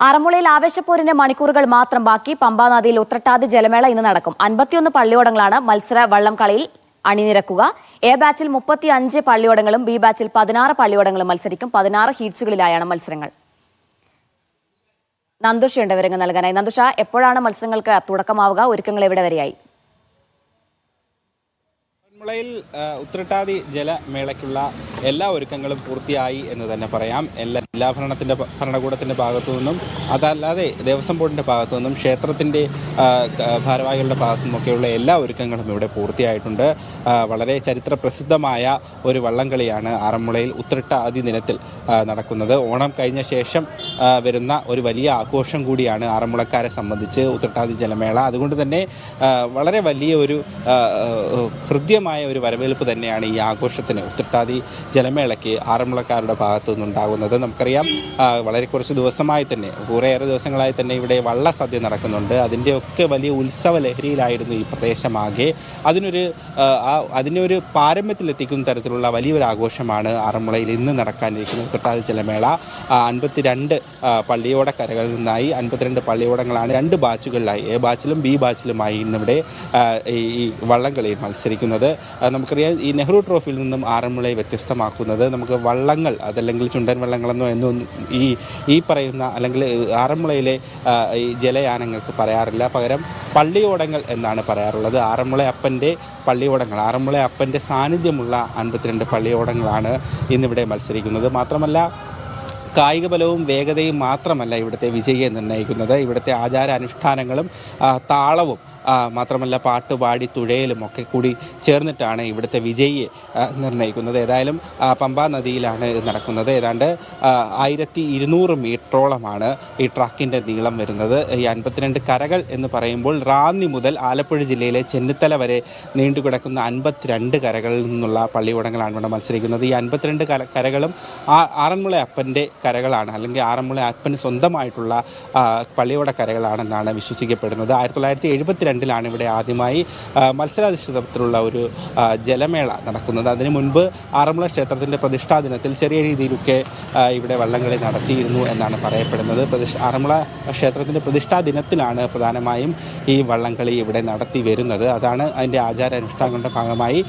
ആറന്മുളയിൽ ആവേശപ്പോരിന് മണിക്കൂറുകൾ മാത്രം ബാക്കി. പമ്പാ നദിയിൽ ഉത്രട്ടാതി ജലമേള ഇന്ന് നടക്കും. 51 പള്ളിയോടങ്ങളാണ് മത്സര വള്ളം കളിയിൽ അണിനിരക്കുക. എ ബാച്ചിൽ 35 പള്ളിയോടങ്ങളും ബി ബാച്ചിൽ 16 പള്ളിയോടങ്ങളും മത്സരിക്കും. 16 ഹീറ്റ്സുകളിലായാണ് മത്സരങ്ങൾ. നന്ദുഷയുണ്ട് വിവരങ്ങൾ നൽകാനായി. നന്ദുഷ, എപ്പോഴാണ് മത്സരങ്ങൾക്ക് തുടക്കമാവുക? ഒരുക്കങ്ങൾ എവിടെ വരെയായി? ആറന്മുളയിൽ ഉത്രട്ടാതി ജലമേളയ്ക്കുള്ള എല്ലാ ഒരുക്കങ്ങളും പൂർത്തിയായി എന്ന് തന്നെ പറയാം. ജില്ലാ ഭരണകൂടത്തിൻ്റെ ഭാഗത്തു നിന്നും അതല്ലാതെ ദേവസ്വം ബോർഡിൻ്റെ ഭാഗത്തു നിന്നും ക്ഷേത്രത്തിൻ്റെ ഭാരവാഹികളുടെ ഭാഗത്തു നിന്നൊക്കെയുള്ള എല്ലാ ഒരുക്കങ്ങളും ഇവിടെ പൂർത്തിയായിട്ടുണ്ട്. വളരെ ചരിത്ര പ്രസിദ്ധമായ ഒരു വള്ളംകളിയാണ് ആറന്മുളയിൽ ഉത്രട്ടാതി ദിനത്തിൽ നടക്കുന്നത്. ഓണം കഴിഞ്ഞ ശേഷം വരുന്ന ഒരു വലിയ ആഘോഷം കൂടിയാണ് ആറന്മുളക്കാരെ സംബന്ധിച്ച് ഉത്രട്ടാതി ജലമേള. അതുകൊണ്ട് തന്നെ വളരെ വലിയ ഒരു ഹൃദ്യമായ ഒരു വരവേൽപ്പ് തന്നെയാണ് ഈ ആഘോഷത്തിന്, ഉത്രട്ടാതി ജലമേളയ്ക്ക് ആറന്മുളക്കാരുടെ ഭാഗത്തു നിന്നുണ്ടാകുന്നത്. നമുക്കറിയാം, വളരെ കുറച്ച് ദിവസമായി തന്നെ, കുറേയേറെ ദിവസങ്ങളായി തന്നെ ഇവിടെ വള്ളസദ്യ നടക്കുന്നുണ്ട്. അതിൻ്റെയൊക്കെ വലിയ ഉത്സവ ലഹരിയിലായിരുന്നു ഈ പ്രദേശമാകെ. അതിനൊരു പാരമ്യത്തിലെത്തിക്കുന്ന തരത്തിലുള്ള വലിയൊരു ആഘോഷമാണ് ആറന്മുളയിൽ ഇന്ന് നടക്കാനിരിക്കുന്നത് ഉത്രട്ടാതി ജലമേള. 52 പള്ളിയോട കരകളിൽ നിന്നായി 52 പള്ളിയോടങ്ങളാണ് 2 ബാച്ചുകളിലായി, എ ബാച്ചിലും ബി ബാച്ചിലുമായി ഇന്നിവിടെ ഈ വള്ളംകളിയിൽ മത്സരിക്കുന്നത്. നമുക്കറിയാം, ഈ നെഹ്റു ട്രോഫിയിൽ നിന്നും ആറന്മുളയെ വ്യത്യസ്തമാക്കുന്നത് നമുക്ക് വള്ളങ്ങൾ, അതല്ലെങ്കിൽ ചുണ്ടൻ വള്ളങ്ങളെന്നോ എന്നും ഈ പറയുന്ന അല്ലെങ്കിൽ ആറന്മുളയിലെ ഈ ജലയാനങ്ങൾക്ക് പറയാറില്ല. പകരം പള്ളിയോടങ്ങൾ എന്നാണ് പറയാറുള്ളത്. ആറന്മുള അപ്പൻ്റെ പള്ളിയോടങ്ങൾ, ആറന്മുള അപ്പൻ്റെ സാന്നിധ്യമുള്ള 52 പള്ളിയോടങ്ങളാണ് ഇന്നിവിടെ മത്സരിക്കുന്നത്. മാത്രമല്ല, കായിക ബലവും വേഗതയും മാത്രമല്ല ഇവിടുത്തെ വിജയിയെ നിർണ്ണയിക്കുന്നത്. ഇവിടുത്തെ ആചാരാനുഷ്ഠാനങ്ങളും താളവും മാത്രമല്ല പാട്ടുപാടി തുഴയലും ഒക്കെ കൂടി ചേർന്നിട്ടാണ് ഇവിടുത്തെ വിജയിയെ നിർണ്ണയിക്കുന്നത്. ഏതായാലും പമ്പാ നദിയിലാണ് നടക്കുന്നത്. ഏതാണ്ട് 1200 മീറ്ററോളമാണ് ഈ ട്രാക്കിൻ്റെ നീളം വരുന്നത്. ഈ 52 കരകൾ എന്ന് പറയുമ്പോൾ റാന്നി മുതൽ ആലപ്പുഴ ജില്ലയിലെ ചെന്നിത്തല വരെ നീണ്ടുകിടക്കുന്ന 52 കരകളിൽ നിന്നുള്ള പള്ളിയോടങ്ങളാണ് ഇവിടെ മത്സരിക്കുന്നത്. ഈ 52 കരകളും ആറന്മുള അപ്പൻ്റെ കരകളാണ്, അല്ലെങ്കിൽ ആറന്മുള അപ്പന് സ്വന്തമായിട്ടുള്ള പള്ളിയോട കരകളാണെന്നാണ് വിശ്വസിക്കപ്പെടുന്നത്. 1972 ഇവിടെ ആദ്യമായി മത്സരാധിഷ്ഠിതത്തിലുള്ള ഒരു ജലമേള നടക്കുന്നത്. അതിനു മുൻപ് ആറന്മുള ക്ഷേത്രത്തിൻ്റെ പ്രതിഷ്ഠാ ദിനത്തിൽ ചെറിയ രീതിയിലൊക്കെ ഇവിടെ വള്ളംകളി നടത്തിയിരുന്നു എന്നാണ് പറയപ്പെടുന്നത്. ആറന്മുള ക്ഷേത്രത്തിൻ്റെ പ്രതിഷ്ഠാ ദിനത്തിലാണ് പ്രധാനമായും ഈ വള്ളംകളി ഇവിടെ നടത്തി വരുന്നത്. അതാണ് അതിൻ്റെ ആചാരാനുഷ്ഠാനങ്ങളുടെ ഭാഗമായി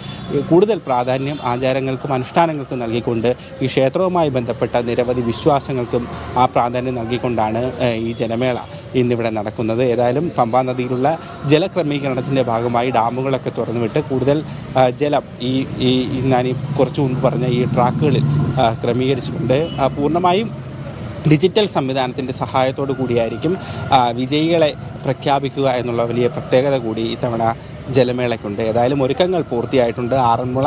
കൂടുതൽ പ്രാധാന്യം ആചാരങ്ങൾക്കും അനുഷ്ഠാനങ്ങൾക്കും നൽകിക്കൊണ്ട് ഈ ക്ഷേത്രവുമായി ബന്ധപ്പെട്ട നിരവധി വിശ്വാസങ്ങൾക്കും ആ പ്രാധാന്യം നൽകിക്കൊണ്ടാണ് ഈ ജലമേള ഇന്നിവിടെ നടക്കുന്നത്. ഏതായാലും പമ്പാ നദിയിലുള്ള ജലക്രമീകരണത്തിൻ്റെ ഭാഗമായി ഡാമുകളൊക്കെ തുറന്നുവിട്ട് കൂടുതൽ ജലം ഞാൻ കുറച്ച് മുൻപ് പറഞ്ഞ ഈ ട്രാക്കുകളിൽ ക്രമീകരിച്ചിട്ടുണ്ട്. പൂർണ്ണമായും ഡിജിറ്റൽ സംവിധാനത്തിൻ്റെ സഹായത്തോടു കൂടിയായിരിക്കും വിജയികളെ പ്രഖ്യാപിക്കുക എന്നുള്ള വലിയ പ്രത്യേകത കൂടി ഇത്തവണ ജലമേളയ്ക്കുണ്ട്. ഏതായാലും ഒരുക്കങ്ങൾ പൂർത്തിയായിട്ടുണ്ട്. ആറന്മുള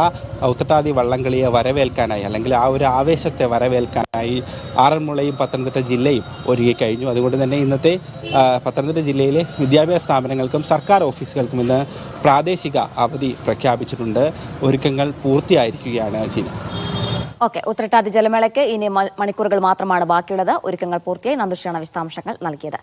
ഉത്രട്ടാതി വള്ളംകളിയെ വരവേൽക്കാനായി, അല്ലെങ്കിൽ ആ ഒരു ആവേശത്തെ വരവേൽക്കാനായി ആറന്മുളയും പത്തനംതിട്ട ജില്ലയും ഒരുങ്ങിക്കഴിഞ്ഞു. അതുകൊണ്ട് തന്നെ ഇന്നത്തെ പത്തനംതിട്ട ജില്ലയിലെ വിദ്യാഭ്യാസ സ്ഥാപനങ്ങൾക്കും സർക്കാർ ഓഫീസുകൾക്കും ഇന്ന് പ്രാദേശിക അവധി പ്രഖ്യാപിച്ചിട്ടുണ്ട്. ഒരുക്കങ്ങൾ പൂർത്തിയായിരിക്കുകയാണ് ജില്ല. ഓക്കെ, ഉത്രട്ടാതി ജലമേളയ്ക്ക് ഇനി മണിക്കൂറുകൾ മാത്രമാണ് ബാക്കിയുള്ളത്. ഒരുക്കങ്ങൾ പൂർത്തിയായി. നന്ദുഷയാണ് വിശദാംശങ്ങൾ നൽകിയത്.